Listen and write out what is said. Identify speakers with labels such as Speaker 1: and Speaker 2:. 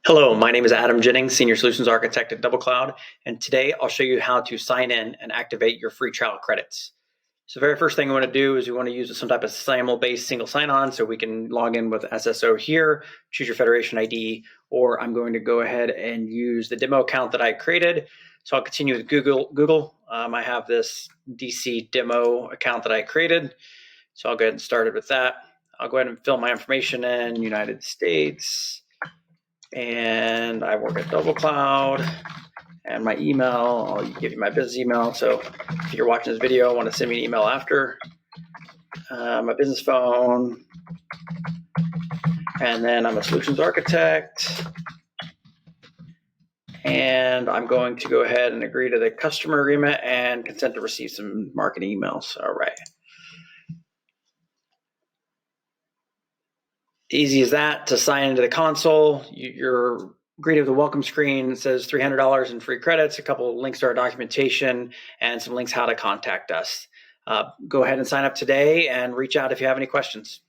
Speaker 1: Hello, my name is Adam Jennings, Senior Solutions Architect at DoubleCloud, and today I'll show you how to sign in and activate your free trial credits. So the very first thing we want to do is we want to use some type of SAML-based single sign-on, so we can log in with SSO here, choose your Federation ID, or I'm going to go ahead and use the demo account that I created. So I'll continue with Google. I have this DC demo account that I created, so I'll go ahead and start it with that. I'll go ahead and fill my information in, United States, and I work at DoubleCloud, and my email, I'll give you my business email. So if you're watching this video, want to send me an email after, my business phone, and then I'm a solutions architect, and I'm going to go ahead and agree to the customer agreement and consent to receive some marketing emails. All right. Easy as that to sign into the console. You're greeted with a welcome screen. It says $300 in free credits, a couple of links to our documentation, and some links how to contact us. Go ahead and sign up today and reach out if you have any questions.